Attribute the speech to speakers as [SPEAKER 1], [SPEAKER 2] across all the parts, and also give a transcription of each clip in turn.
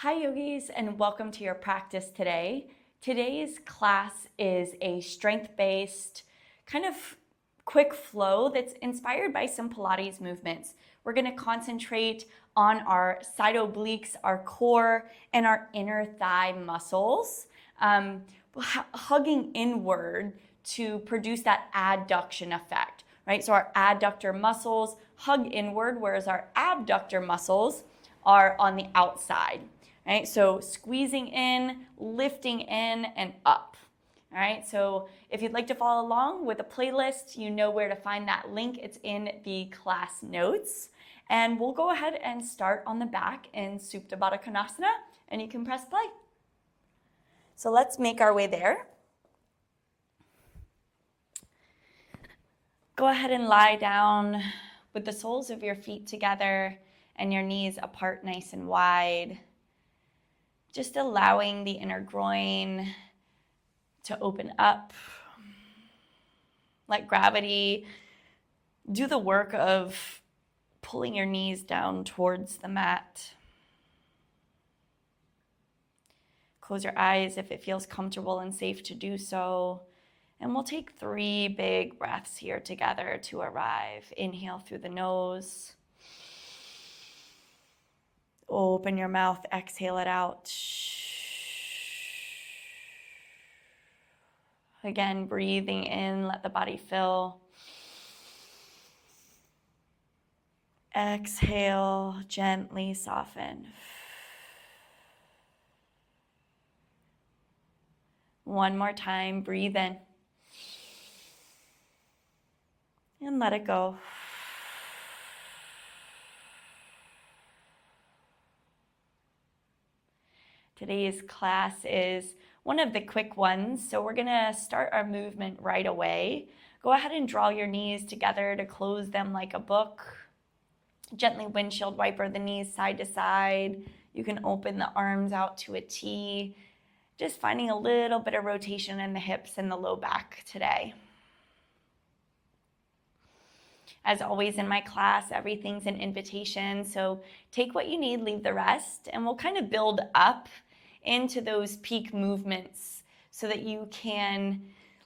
[SPEAKER 1] Hi yogis, and welcome to your practice today. Today's class is a strength-based kind of quick flow that's inspired by some Pilates movements. We're going to concentrate on our side obliques, our core, and our inner thigh muscles, hugging inward to produce that adduction effect, right? So our adductor muscles hug inward, whereas our abductor muscles are on the outside. Right? So squeezing in, lifting in, and up. All right, so if you'd like to follow along with a playlist, you know where to find that link. It's in the class notes. And we'll go ahead and start on the back in Supta Baddha Konasana, and you can press play. So let's make our way there. Go ahead and lie down with the soles of your feet together and your knees apart nice and wide. Just allowing the inner groin to open up. Let gravity do the work of pulling your knees down towards the mat. Close your eyes if it feels comfortable and safe to do so. And we'll take 3 big breaths here together to arrive. Inhale through the nose. Open your mouth, exhale it out. Again, breathing in, let the body fill. Exhale, gently soften. One more time, breathe in. And let it go. Today's class is one of the quick ones, so we're gonna start our movement right away. Go ahead and draw your knees together to close them like a book. Gently windshield wiper the knees side to side. You can open the arms out to a T. Just finding a little bit of rotation in the hips and the low back today. As always in my class, everything's an invitation, so take what you need, leave the rest, and we'll kind of build up into those peak movements so that you can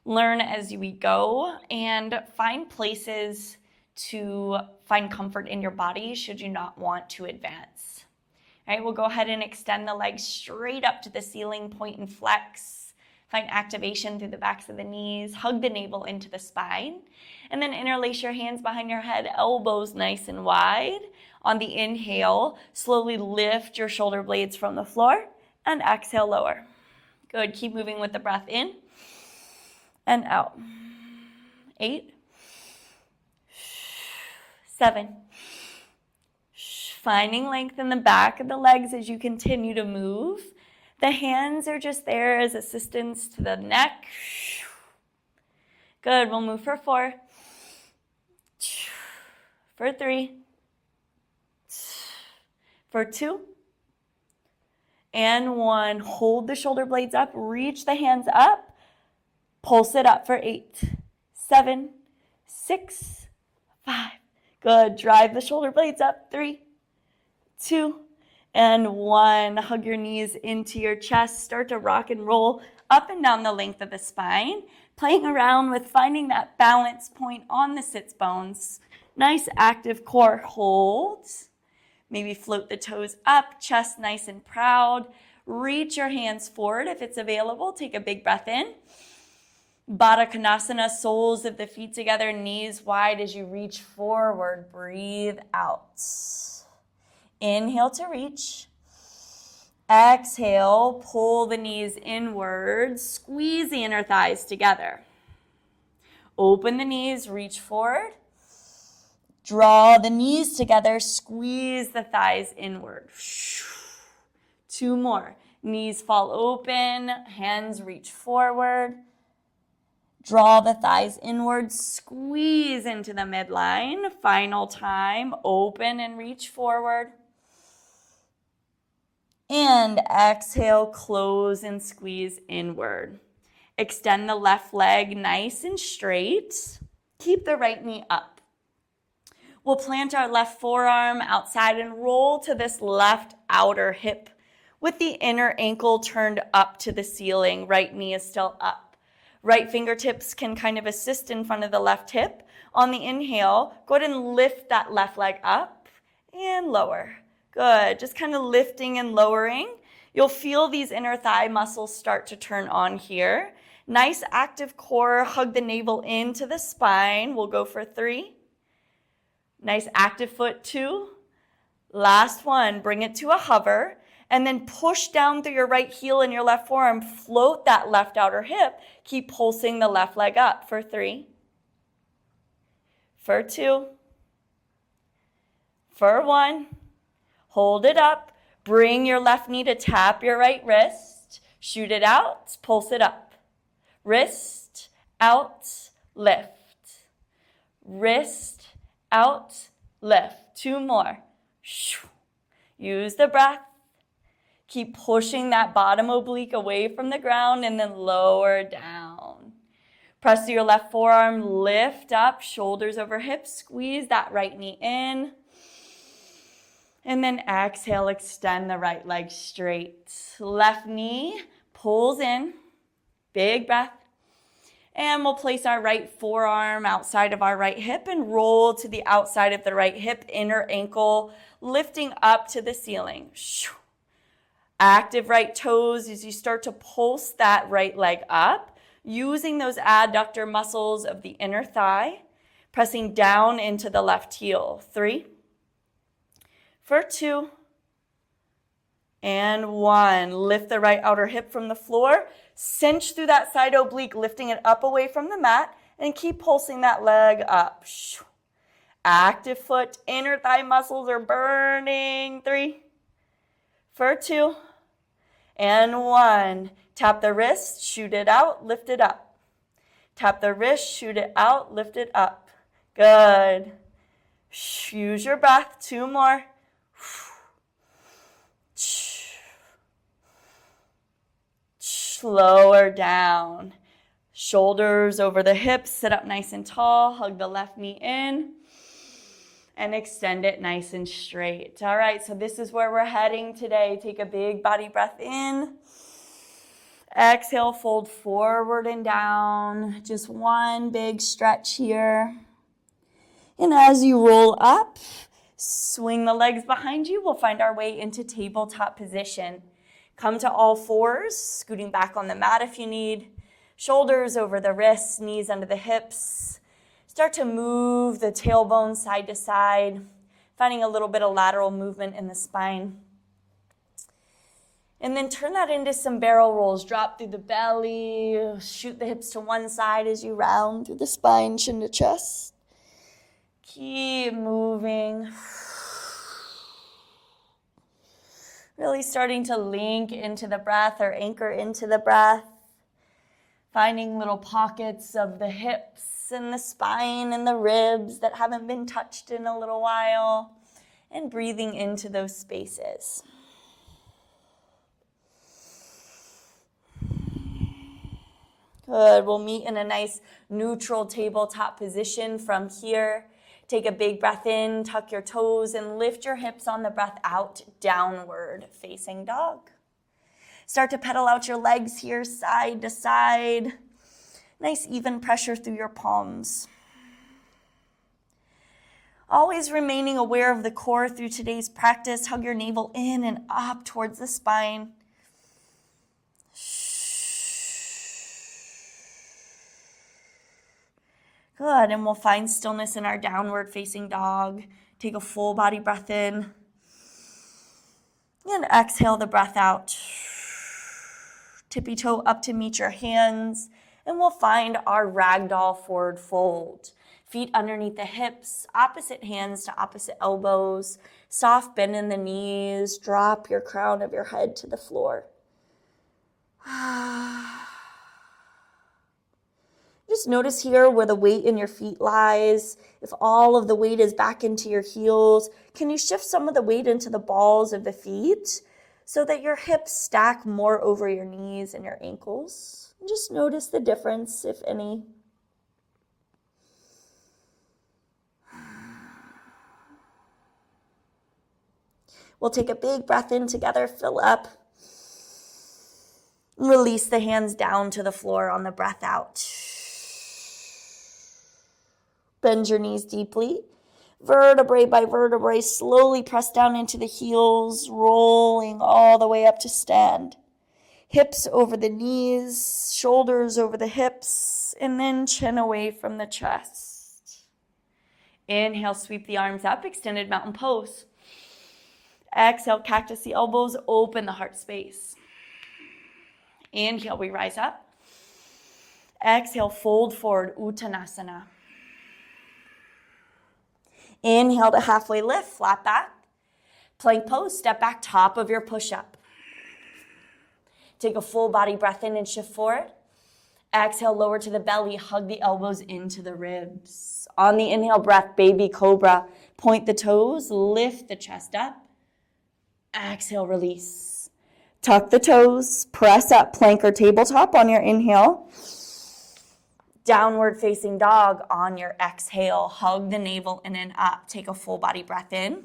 [SPEAKER 1] learn as we go and find places to find comfort in your body should you not want to advance. All right, we'll go ahead and extend the legs straight up to the ceiling, point and flex. Find activation through the backs of the knees. Hug the navel into the spine. And then interlace your hands behind your head, elbows nice and wide. On the inhale, slowly lift your shoulder blades from the floor. And exhale, lower. Good, keep moving with the breath in and out. 8, 7. Finding length in the back of the legs as you continue to move. The hands are just there as assistance to the neck. Good, we'll move for 4, for 3, for 2, and 1. Hold the shoulder blades up, reach the hands up, pulse it up for 8, 7, 6, 5. Good, drive the shoulder blades up, 3, 2, and 1. Hug your knees into your chest, start to rock and roll up and down the length of the spine, playing around with finding that balance point on the sits bones. Nice active core hold. Maybe float the toes up, chest nice and proud. Reach your hands forward if it's available. Take a big breath in. Baddha Konasana, soles of the feet together, knees wide as you reach forward. Breathe out. Inhale to reach. Exhale, pull the knees inward. Squeeze the inner thighs together. Open the knees, reach forward. Draw the knees together, squeeze the thighs inward. 2 more. Knees fall open, hands reach forward. Draw the thighs inward, squeeze into the midline. Final time, open and reach forward. And exhale, close and squeeze inward. Extend the left leg nice and straight. Keep the right knee up. We'll plant our left forearm outside and roll to this left outer hip with the inner ankle turned up to the ceiling. Right knee is still up. Right fingertips can kind of assist in front of the left hip. On the inhale, go ahead and lift that left leg up and lower. Good, just kind of lifting and lowering. You'll feel these inner thigh muscles start to turn on here. Nice active core, hug the navel into the spine. We'll go for 3. Nice active foot, 2. Last one, bring it to a hover. And then push down through your right heel and your left forearm. Float that left outer hip. Keep pulsing the left leg up for 3. For 2. For 1. Hold it up. Bring your left knee to tap your right wrist. Shoot it out. Pulse it up. Wrist, out, lift. Wrist, out, lift. 2 more. Use the breath. Keep pushing that bottom oblique away from the ground and then lower down. Press to your left forearm, lift up, shoulders over hips, squeeze that right knee in. And then exhale, extend the right leg straight. Left knee pulls in, big breath. And we'll place our right forearm outside of our right hip and roll to the outside of the right hip, inner ankle, lifting up to the ceiling. Active right toes as you start to pulse that right leg up, using those adductor muscles of the inner thigh, pressing down into the left heel. 3. For 2. And 1. Lift the right outer hip from the floor. Cinch through that side oblique, lifting it up away from the mat, and keep pulsing that leg up. Active foot, inner thigh muscles are burning. 3. For 2. And 1. Tap the wrist, shoot it out, lift it up. Tap the wrist, shoot it out, lift it up. Good. Use your breath. 2 more. Lower down. Shoulders over the hips, sit up nice and tall, hug the left knee in, and extend it nice and straight. All right, so this is where we're heading today. Take a big body breath in. Exhale, fold forward and down. Just one big stretch here. And as you roll up, swing the legs behind you. We'll find our way into tabletop position. Come to all fours, scooting back on the mat if you need. Shoulders over the wrists, knees under the hips. Start to move the tailbone side to side, finding a little bit of lateral movement in the spine. And then turn that into some barrel rolls. Drop through the belly, shoot the hips to one side as you round through the spine, chin to chest. Keep moving. Really starting to link into the breath or anchor into the breath. Finding little pockets of the hips and the spine and the ribs that haven't been touched in a little while. And breathing into those spaces. Good. We'll meet in a nice neutral tabletop position from here. Take a big breath in, tuck your toes, and lift your hips on the breath out, downward facing dog. Start to pedal out your legs here, side to side. Nice even pressure through your palms. Always remaining aware of the core through today's practice. Hug your navel in and up towards the spine. Good, and we'll find stillness in our downward facing dog. Take a full body breath in. And exhale the breath out. Tippy toe up to meet your hands. And we'll find our ragdoll forward fold. Feet underneath the hips, opposite hands to opposite elbows. Soft bend in the knees. Drop your crown of your head to the floor. Just notice here where the weight in your feet lies. If all of the weight is back into your heels, can you shift some of the weight into the balls of the feet so that your hips stack more over your knees and your ankles? And just notice the difference, if any. We'll take a big breath in together, fill up. Release the hands down to the floor on the breath out. Bend your knees deeply. Vertebrae by vertebrae, slowly press down into the heels, rolling all the way up to stand. Hips over the knees, shoulders over the hips, and then chin away from the chest. Inhale, sweep the arms up, extended mountain pose. Exhale, cactus the elbows, open the heart space. Inhale, we rise up. Exhale, fold forward, Uttanasana. Inhale to halfway lift, flat back. Plank pose, step back, top of your push-up. Take a full body breath in and shift forward. Exhale, lower to the belly, hug the elbows into the ribs. On the inhale breath, baby cobra. Point the toes, lift the chest up. Exhale, release. Tuck the toes, press up, plank or tabletop on your inhale. Downward facing dog on your exhale. Hug the navel in and up. Take a full body breath in.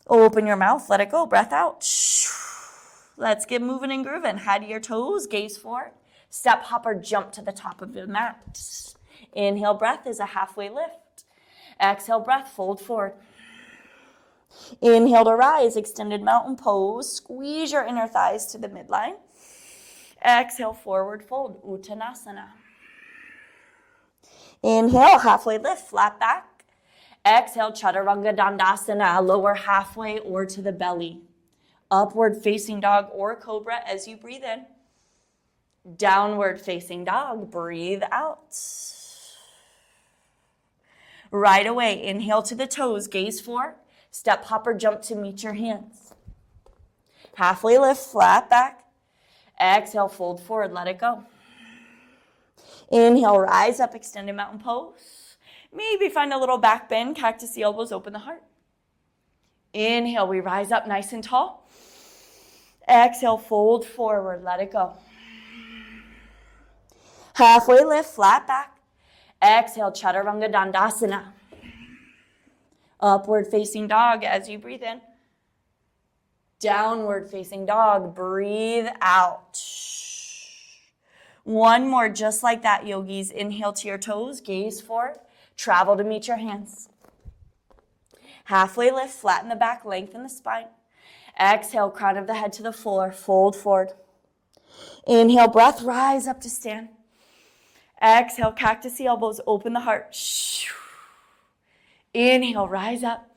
[SPEAKER 1] Open your mouth, let it go, breath out. Let's get moving and grooving. Head to your toes, gaze forward. Step, hop, or jump to the top of the mat. Inhale, breath is a halfway lift. Exhale, breath, fold forward. Inhale to rise, extended mountain pose. Squeeze your inner thighs to the midline. Exhale, forward fold, Uttanasana. Inhale, halfway lift, flat back. Exhale, Chaturanga Dandasana, lower halfway or to the belly. Upward facing dog or cobra as you breathe in. Downward facing dog, breathe out. Right away, inhale to the toes, gaze forward. Step, hop, or jump to meet your hands. Halfway lift, flat back. Exhale, fold forward, let it go. Inhale, rise up, extended mountain pose. Maybe find a little back bend, cactus the elbows, open the heart. Inhale, we rise up nice and tall. Exhale, fold forward, let it go. Halfway lift, flat back. Exhale, Chaturanga Dandasana. Upward facing dog as you breathe in. Downward facing dog, breathe out. One more just like that, yogis. Inhale to your toes, gaze forward. Travel to meet your hands. Halfway lift, flatten the back, lengthen the spine. Exhale, crown of the head to the floor, fold forward. Inhale, breath, rise up to stand. Exhale, cactus the elbows, open the heart. Inhale, rise up.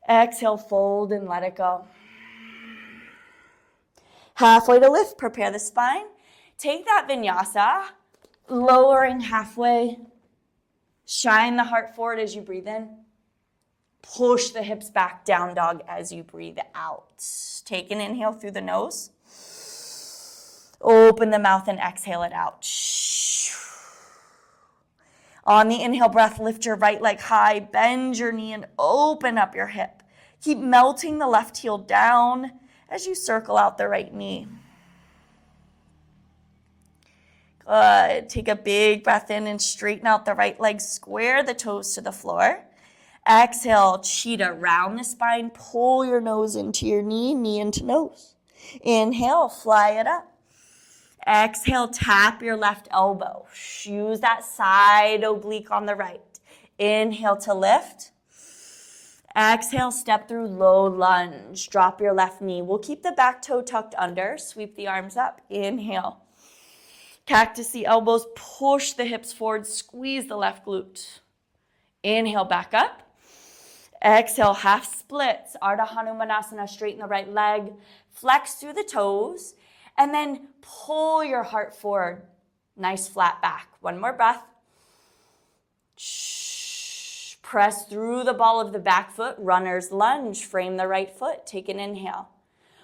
[SPEAKER 1] Exhale, fold and let it go. Halfway to lift, prepare the spine. Take that vinyasa, lowering halfway. Shine the heart forward as you breathe in. Push the hips back, down dog as you breathe out. Take an inhale through the nose. Open the mouth and exhale it out. On the inhale breath, lift your right leg high, bend your knee and open up your hip. Keep melting the left heel down as you circle out the right knee. Good. Take a big breath in and straighten out the right leg. Square the toes to the floor. Exhale, cheetah, round the spine. Pull your nose into your knee, knee into nose. Inhale, fly it up. Exhale, tap your left elbow. Use that side oblique on the right. Inhale to lift. Exhale, step through low lunge. Drop your left knee. We'll keep the back toe tucked under. Sweep the arms up. Inhale. Cactus the elbows. Push the hips forward. Squeeze the left glute. Inhale, back up. Exhale, half splits. Ardha Hanumanasana, straighten the right leg. Flex through the toes. And then pull your heart forward. Nice flat back. One more breath. Press through the ball of the back foot. Runner's lunge. Frame the right foot. Take an inhale.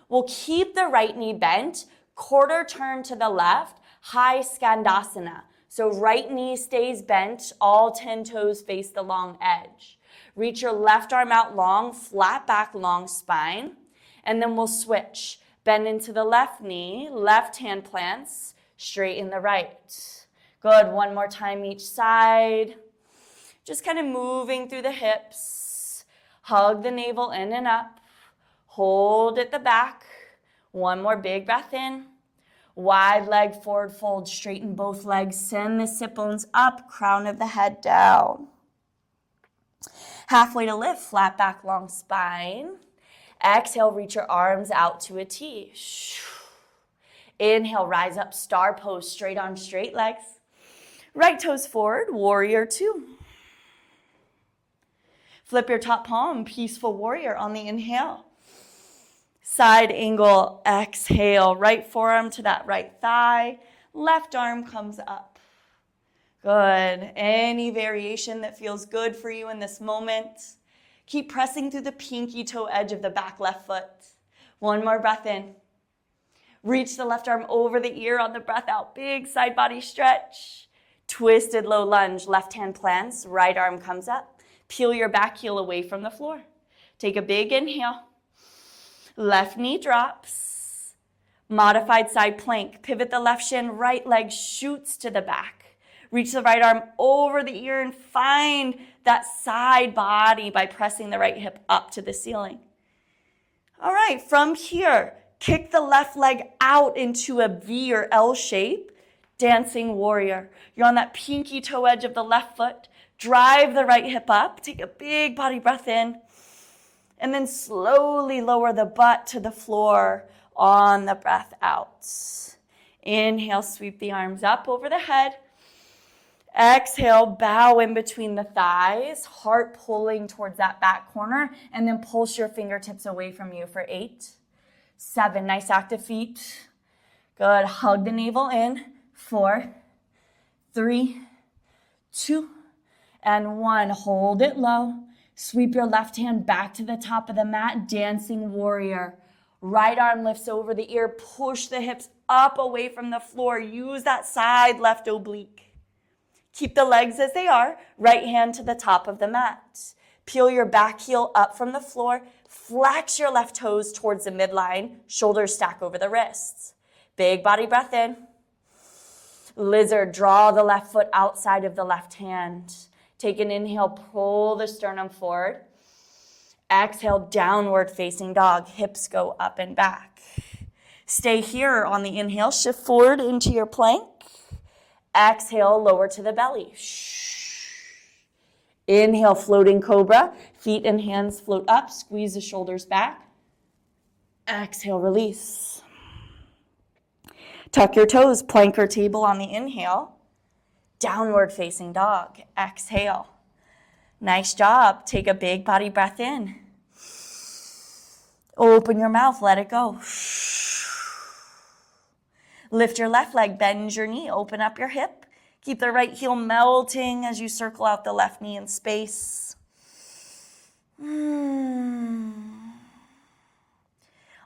[SPEAKER 1] We'll keep the right knee bent. Quarter turn to the left. High Skandasana. So right knee stays bent. All 10 toes face the long edge. Reach your left arm out long. Flat back, long spine. And then we'll switch. Bend into the left knee, left hand plants, straighten the right. Good, one more time each side. Just kind of moving through the hips. Hug the navel in and up. Hold at the back. One more big breath in. Wide leg forward fold, straighten both legs, send the sit bones up, crown of the head down. Halfway to lift, flat back, long spine. Exhale, reach your arms out to a T. Inhale, rise up, star pose, straight arms, straight legs. Right toes forward, warrior two. Flip your top palm, peaceful warrior on the inhale. Side angle, exhale, right forearm to that right thigh. Left arm comes up. Good. Any variation that feels good for you in this moment. Keep pressing through the pinky toe edge of the back left foot. One more breath in. Reach the left arm over the ear on the breath out. Big side body stretch. Twisted low lunge, left hand plants, right arm comes up. Peel your back heel away from the floor. Take a big inhale. Left knee drops. Modified side plank. Pivot the left shin, right leg shoots to the back. Reach the right arm over the ear and find that side body by pressing the right hip up to the ceiling. All right, from here, kick the left leg out into a V or L shape. Dancing warrior. You're on that pinky toe edge of the left foot. Drive the right hip up. Take a big body breath in. And then slowly lower the butt to the floor on the breath out. Inhale, sweep the arms up over the head. Exhale, bow in between the thighs, heart pulling towards that back corner, and then pulse your fingertips away from you for 8, 7, nice active feet. Good, hug the navel in. 4, 3, 2, and 1. Hold it low. Sweep your left hand back to the top of the mat, dancing warrior. Right arm lifts over the ear, push the hips up away from the floor. Use that side left oblique. Keep the legs as they are, right hand to the top of the mat. Peel your back heel up from the floor, flex your left toes towards the midline, shoulders stack over the wrists. Big body breath in. Lizard, draw the left foot outside of the left hand. Take an inhale, pull the sternum forward. Exhale, downward facing dog. Hips go up and back. Stay here on the inhale. Shift forward into your plank. Exhale, lower to the belly. Inhale, floating cobra. Feet and hands float up. Squeeze the shoulders back. Exhale, release. Tuck your toes, plank or table on the inhale. Downward facing dog. Exhale. Nice job. Take a big body breath in. Open your mouth, let it go. Lift your left leg, bend your knee, open up your hip. Keep the right heel melting as you circle out the left knee in space. On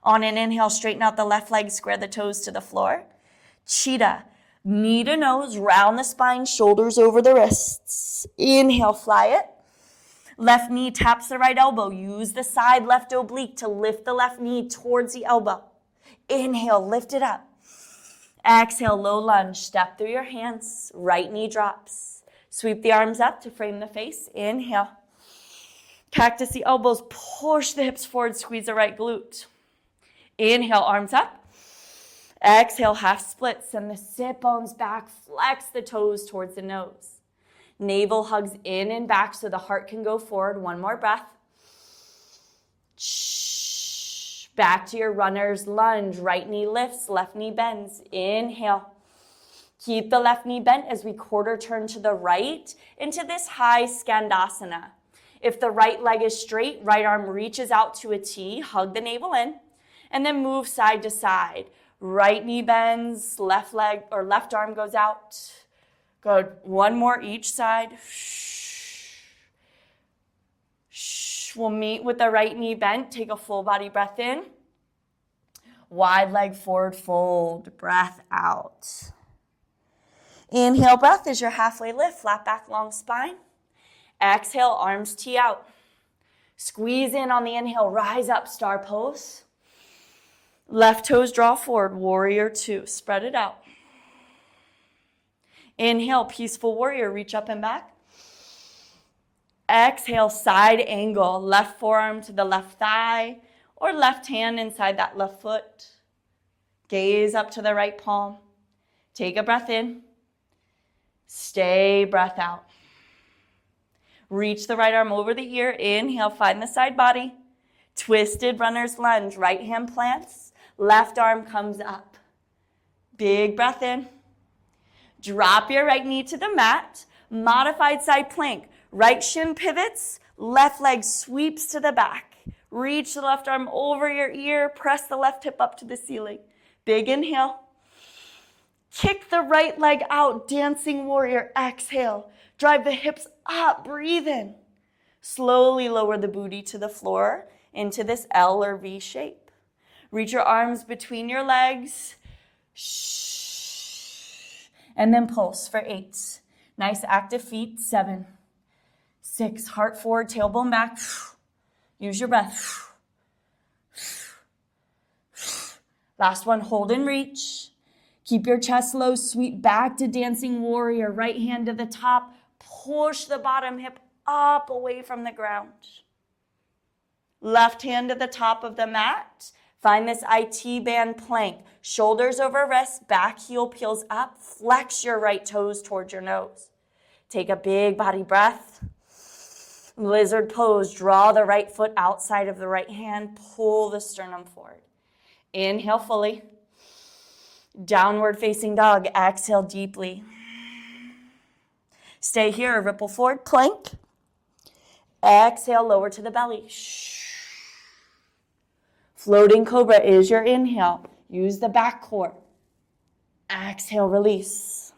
[SPEAKER 1] an inhale, straighten out the left leg, square the toes to the floor. Cheetah. Knee to nose, round the spine, shoulders over the wrists. Inhale, fly it. Left knee taps the right elbow. Use the side left oblique to lift the left knee towards the elbow. Inhale, lift it up. Exhale, low lunge. Step through your hands. Right knee drops. Sweep the arms up to frame the face. Inhale. Cactus the elbows. Push the hips forward. Squeeze the right glute. Inhale, arms up. Exhale, half split. Send the sit bones back. Flex the toes towards the nose. Navel hugs in and back so the heart can go forward. One more breath. Back to your runner's lunge. Right knee lifts, left knee bends. Inhale. Keep the left knee bent as we quarter turn to the right into this high Skandasana. If the right leg is straight, right arm reaches out to a T. Hug the navel in. And then move side to side. Right knee bends, left leg or left arm goes out. Good. One more each side. We'll meet with the right knee bent. Take a full body breath in. Wide leg forward fold. Breath out. Inhale, breath is your halfway lift. Flat back, long spine. Exhale, arms tee out. Squeeze in on the inhale. Rise up, star pose. Left toes draw forward, warrior two. Spread it out. Inhale, peaceful warrior, reach up and back. Exhale, side angle, left forearm to the left thigh or left hand inside that left foot. Gaze up to the right palm. Take a breath in. Stay, breath out. Reach the right arm over the ear. Inhale, find the side body. Twisted runner's lunge. Right hand plants. Left arm comes up. Big breath in. Drop your right knee to the mat. Modified side plank. Right shin pivots. Left leg sweeps to the back. Reach the left arm over your ear. Press the left hip up to the ceiling. Big inhale. Kick the right leg out. Dancing warrior. Exhale. Drive the hips up. Breathe in. Slowly lower the booty to the floor into this L or V shape. Reach your arms between your legs. And then pulse for 8. Nice active feet. 7, 6. Heart forward, tailbone back. Use your breath. Last one, hold and reach. Keep your chest low, sweep back to dancing warrior. Right hand to the top. Push the bottom hip up away from the ground. Left hand to the top of the mat. Find this IT band plank. Shoulders over wrists, back heel peels up. Flex your right toes towards your nose. Take a big body breath. Lizard pose. Draw the right foot outside of the right hand. Pull the sternum forward. Inhale fully. Downward facing dog. Exhale deeply. Stay here. Ripple forward. Plank. Exhale. Lower to the belly. Floating cobra is your inhale. Use the back core. Exhale, release.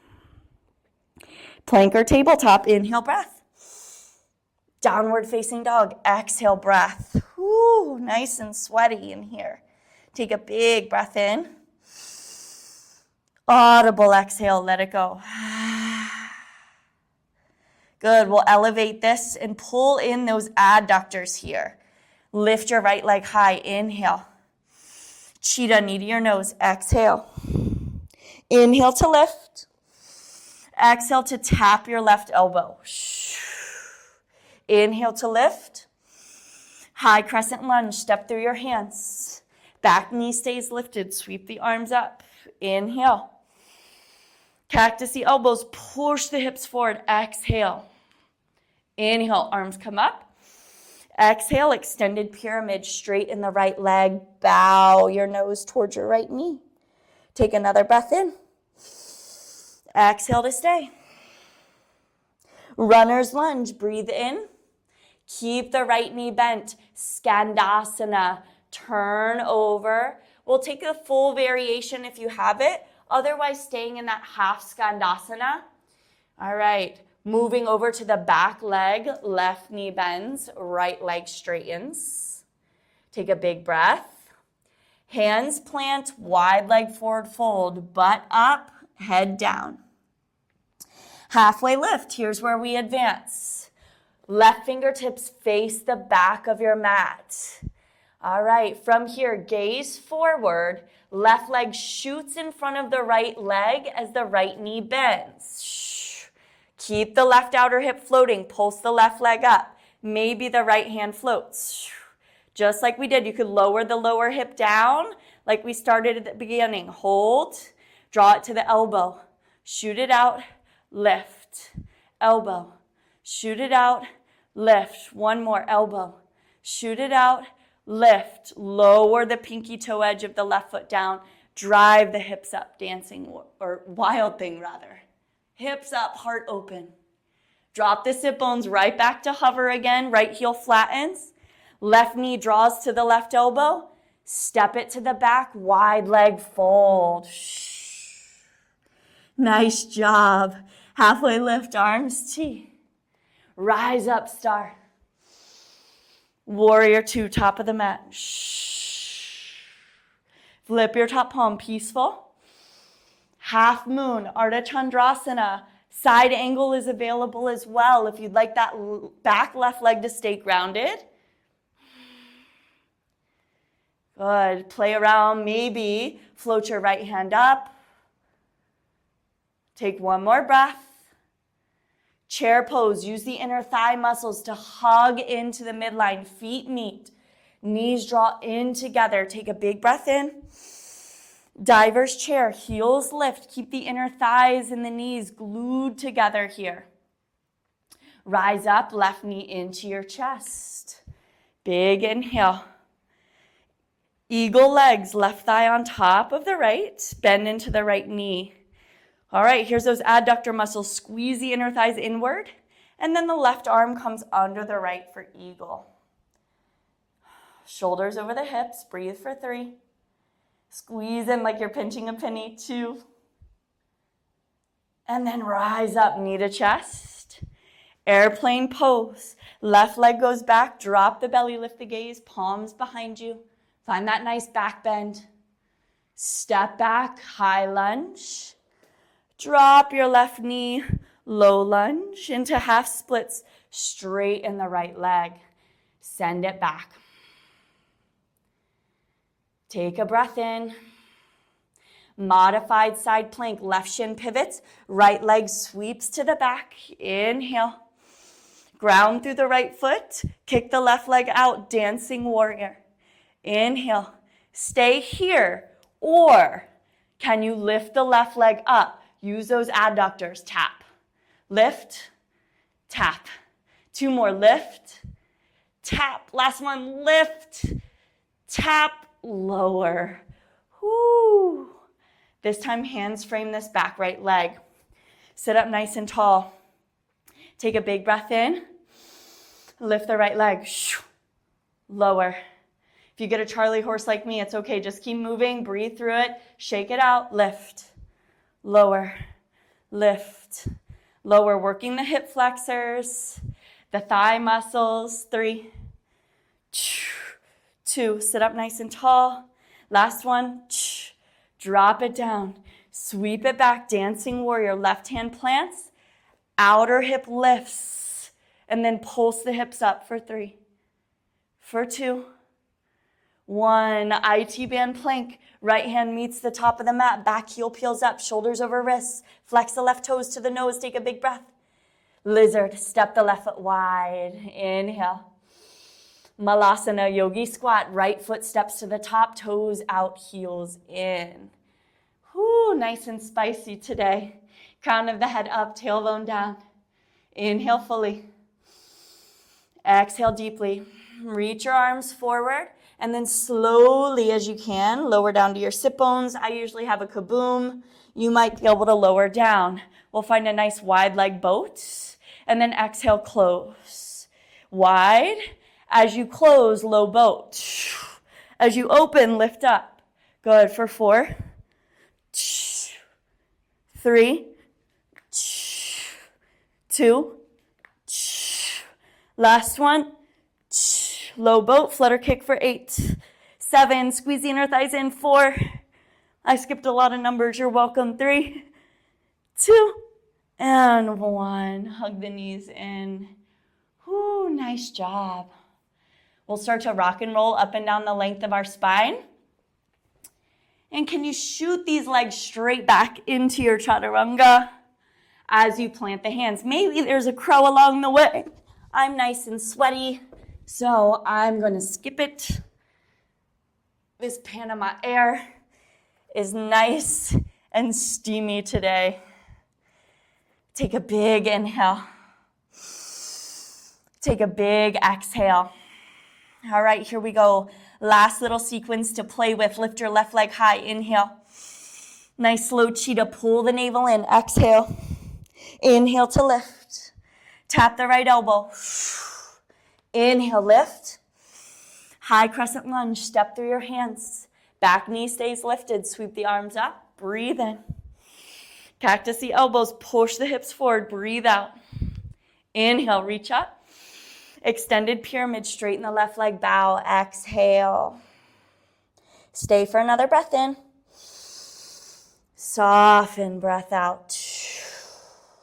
[SPEAKER 1] Plank or tabletop, inhale, breath. Downward facing dog, exhale, breath. Woo, nice and sweaty in here. Take a big breath in. Audible exhale, let it go. Good, we'll elevate this and pull in those adductors here. Lift your right leg high, inhale. Cheetah, knee to your nose, exhale. Inhale to lift. Exhale to tap your left elbow. Inhale to lift. High crescent lunge, step through your hands. Back knee stays lifted, sweep the arms up. Inhale. Cactusy elbows, push the hips forward, exhale. Inhale, arms come up. Exhale, extended pyramid, straighten the right leg. Bow your nose towards your right knee. Take another breath in. Exhale to stay. Runner's lunge, breathe in. Keep the right knee bent. Skandasana, turn over. We'll take a full variation if you have it. Otherwise, staying in that half Skandasana. All right. Moving over to the back leg, left knee bends, right leg straightens. Take a big breath. Hands plant, wide leg forward fold, butt up, head down. Halfway lift, here's where we advance. Left fingertips face the back of your mat. All right, from here, gaze forward. Left leg shoots in front of the right leg as the right knee bends. Keep the left outer hip floating. Pulse the left leg up. Maybe the right hand floats. Just like we did, you could lower the lower hip down like we started at the beginning. Hold. Draw it to the elbow. Shoot it out. Lift. Elbow. Shoot it out. Lift. One more. Elbow. Shoot it out. Lift. Lower the pinky toe edge of the left foot down. Drive the hips up. Dancing or wild thing rather. Hips up, heart open. Drop the sit bones right back to hover again. Right heel flattens. Left knee draws to the left elbow. Step it to the back. Wide leg fold. Nice job. Halfway lift, arms T. Rise up, star. Warrior 2, top of the mat. Flip your top palm, peaceful. Half moon, Ardha Chandrasana. Side angle is available as well if you'd like that back left leg to stay grounded. Good. Play around. Maybe float your right hand up. Take one more breath. Chair pose. Use the inner thigh muscles to hug into the midline. Feet meet. Knees draw in together. Take a big breath in. Diver's chair, heels lift. Keep the inner thighs and the knees glued together here. Rise up, left knee into your chest. Big inhale. Eagle legs, left thigh on top of the right. Bend into the right knee. All right, here's those adductor muscles. Squeeze the inner thighs inward. And then the left arm comes under the right for eagle. Shoulders over the hips. Breathe for 3. Squeeze in like you're pinching a penny. 2. And then rise up, knee to chest. Airplane pose. Left leg goes back. Drop the belly, lift the gaze. Palms behind you. Find that nice back bend. Step back, high lunge. Drop your left knee, low lunge into half splits. Straighten the right leg. Send it back. Take a breath in. Modified side plank, left shin pivots, right leg sweeps to the back. Inhale. Ground through the right foot. Kick the left leg out, dancing warrior. Inhale. Stay here. Or can you lift the left leg up? Use those adductors. Tap. Lift. Tap. 2 more. Lift. Tap. Last one. Lift. Tap. Lower. Whoo. This time, hands frame this back right leg. Sit up nice and tall. Take a big breath in. Lift the right leg. Lower. If you get a Charlie horse like me, it's okay. Just keep moving. Breathe through it. Shake it out. Lift. Lower. Lift. Lower. Working the hip flexors, the thigh muscles. 3. 2. Sit up nice and tall. Last one. Drop it down. Sweep it back. Dancing warrior. Left hand plants. Outer hip lifts. And then pulse the hips up for 3. For 2. 1. IT band plank. Right hand meets the top of the mat. Back heel peels up. Shoulders over wrists. Flex the left toes to the nose. Take a big breath. Lizard. Step the left foot wide. Inhale. Malasana, yogi squat. Right foot steps to the top. Toes out, heels in. Whoo, nice and spicy today. Crown of the head up, tailbone down. Inhale fully. Exhale deeply. Reach your arms forward. And then slowly as you can, lower down to your sit bones. I usually have a kaboom. You might be able to lower down. We'll find a nice wide leg boat. And then exhale, close. Wide. As you close, low boat. As you open, lift up. Good for 4. 3. 2. Last one. Low boat, flutter kick for 8. 7, squeeze the inner thighs in. 4. I skipped a lot of numbers. You're welcome. 3, 2, and 1. Hug the knees in. Whoo, nice job. We'll start to rock and roll up and down the length of our spine. And can you shoot these legs straight back into your chaturanga as you plant the hands? Maybe there's a crow along the way. I'm nice and sweaty, so I'm going to skip it. This Panama air is nice and steamy today. Take a big inhale. Take a big exhale. All right, here we go. Last little sequence to play with. Lift your left leg high. Inhale. Nice slow cheetah. Pull the navel in. Exhale. Inhale to lift. Tap the right elbow. Inhale, lift. High crescent lunge. Step through your hands. Back knee stays lifted. Sweep the arms up. Breathe in. Cactus the elbows. Push the hips forward. Breathe out. Inhale, reach up. Extended pyramid, straighten the left leg, bow, exhale. Stay for another breath in. Soften, breath out.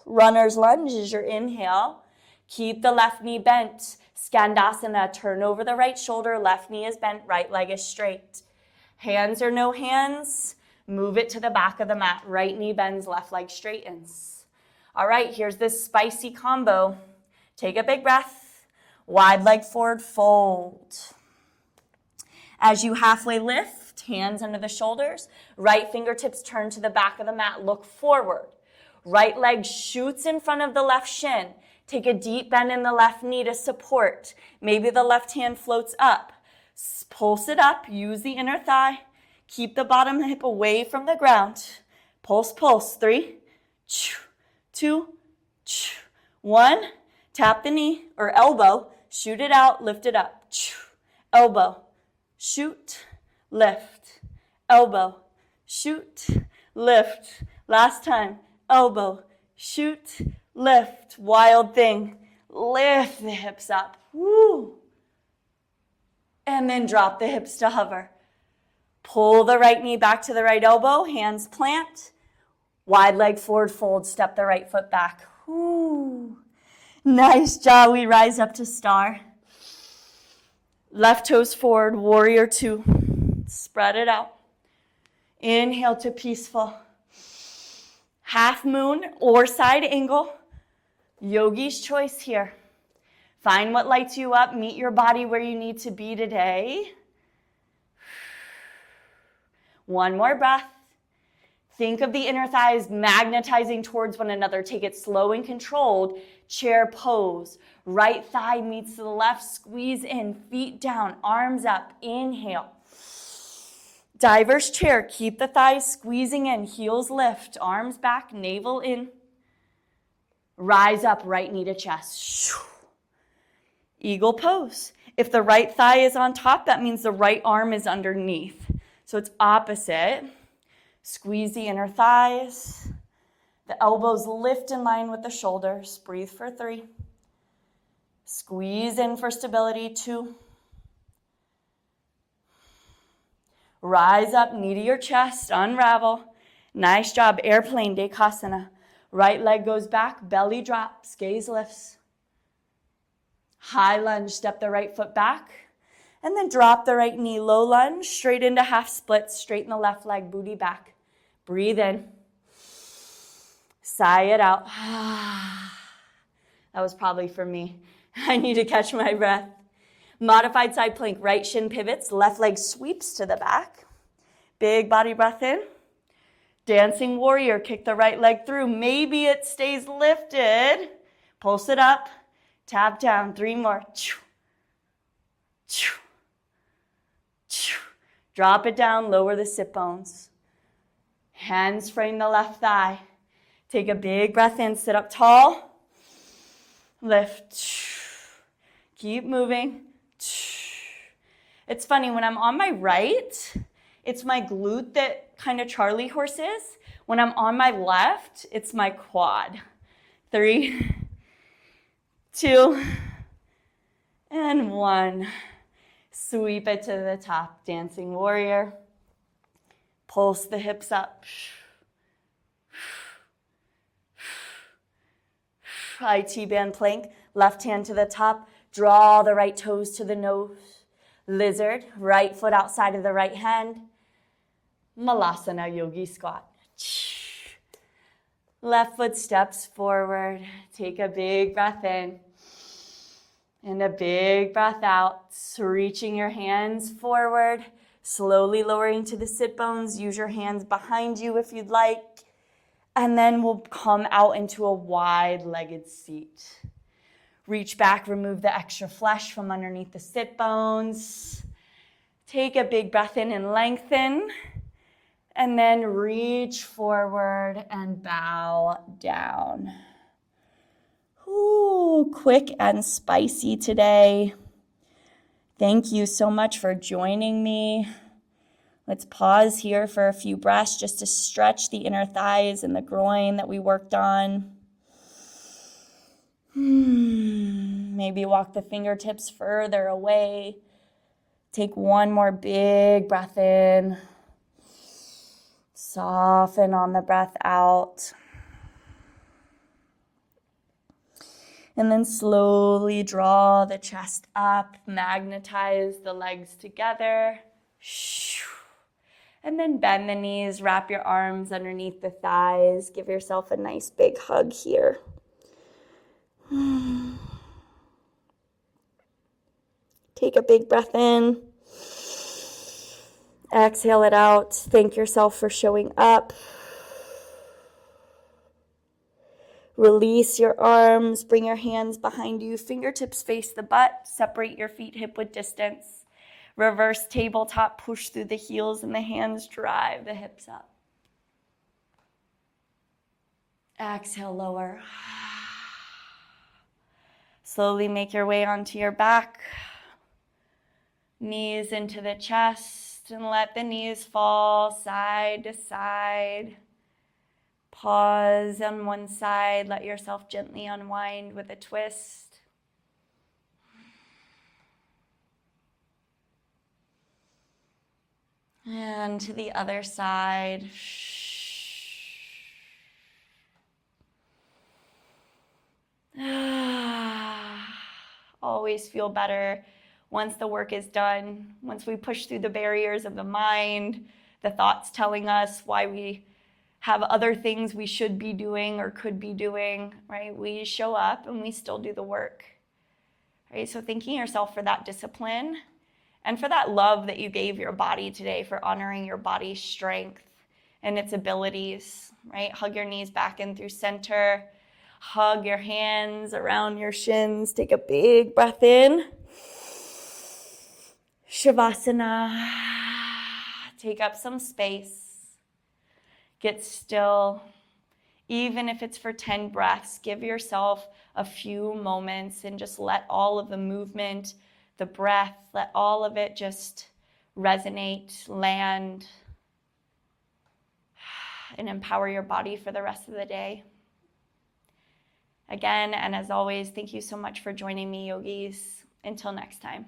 [SPEAKER 1] Runner's lunge is your inhale. Keep the left knee bent. Skandasana, turn over the right shoulder, left knee is bent, right leg is straight. Hands or no hands, move it to the back of the mat. Right knee bends, left leg straightens. All right, here's this spicy combo. Take a big breath. Wide leg forward, fold. As you halfway lift, left hands under the shoulders. Right fingertips turn to the back of the mat. Look forward. Right leg shoots in front of the left shin. Take a deep bend in the left knee to support. Maybe the left hand floats up. Pulse it up. Use the inner thigh. Keep the bottom hip away from the ground. Pulse, pulse. 3, 2, 1. Tap the knee or elbow. Shoot it out. Lift it up. Elbow. Shoot. Lift. Elbow. Shoot. Lift. Last time. Elbow. Shoot. Lift. Wild thing. Lift the hips up. Woo. And then drop the hips to hover. Pull the right knee back to the right elbow. Hands plant. Wide leg forward fold. Step the right foot back. Woo. Nice job. We rise up to star. Left toes forward. Warrior 2. Spread it out. Inhale to peaceful. Half moon or side angle. Yogi's choice here. Find what lights you up. Meet your body where you need to be today. One more breath. Think of the inner thighs magnetizing towards one another. Take it slow and controlled. Chair pose. Right thigh meets the left. Squeeze in. Feet down. Arms up. Inhale. Diver's chair. Keep the thighs squeezing in. Heels lift. Arms back. Navel in. Rise up. Right knee to chest. Eagle pose. If the right thigh is on top, that means the right arm is underneath. So it's opposite. Squeeze the inner thighs. The elbows lift in line with the shoulders. Breathe for 3. Squeeze in for stability. 2. Rise up, knee to your chest, unravel. Nice job, airplane, Dekasana. Right leg goes back, belly drops, gaze lifts. High lunge, step the right foot back. And then drop the right knee, low lunge, straight into half split, straighten the left leg, booty back. Breathe in. Sigh it out. That was probably for me. I need to catch my breath. Modified side plank, right shin pivots, left leg sweeps to the back. Big body breath in. Dancing warrior, kick the right leg through. Maybe it stays lifted. Pulse it up. Tap down. 3 more. Drop it down, lower the sit bones. Hands frame the left thigh. Take a big breath in, sit up tall. Lift. Keep moving. It's funny, when I'm on my right, it's my glute that kind of Charlie horse is. When I'm on my left, it's my quad. 3, 2, and 1. Sweep it to the top, dancing warrior. Pulse the hips up. IT band plank, left hand to the top. Draw the right toes to the nose. Lizard, right foot outside of the right hand. Malasana yogi squat. Left foot steps forward. Take a big breath in. And a big breath out. Reaching your hands forward. Slowly lowering to the sit bones. Use your hands behind you if you'd like. And then we'll come out into a wide-legged seat. Reach back, remove the extra flesh from underneath the sit bones. Take a big breath in and lengthen. And then reach forward and bow down. Ooh, quick and spicy today. Thank you so much for joining me. Let's pause here for a few breaths just to stretch the inner thighs and the groin that we worked on. Maybe walk the fingertips further away. Take one more big breath in. Soften on the breath out. And then slowly draw the chest up, magnetize the legs together. And then bend the knees, wrap your arms underneath the thighs. Give yourself a nice big hug here. Take a big breath in. Exhale it out. Thank yourself for showing up. Release your arms. Bring your hands behind you. Fingertips face the butt. Separate your feet hip width distance. Reverse tabletop. Push through the heels and the hands drive the hips up. Exhale, lower. Slowly make your way onto your back. Knees into the chest, and let the knees fall side to side. Pause on one side. Let yourself gently unwind with a twist. And to the other side. Always feel better once the work is done, once we push through the barriers of the mind, the thoughts telling us why we have other things we should be doing or could be doing, right? We show up and we still do the work, right? So thanking yourself for that discipline and for that love that you gave your body today, for honoring your body's strength and its abilities, right? Hug your knees back in through center. Hug your hands around your shins. Take a big breath in. Savasana. Take up some space. Get still. Even if it's for 10 breaths, give yourself a few moments and just let all of the movement, the breath, let all of it just resonate, land, and empower your body for the rest of the day. Again, and as always, thank you so much for joining me, yogis. Until next time.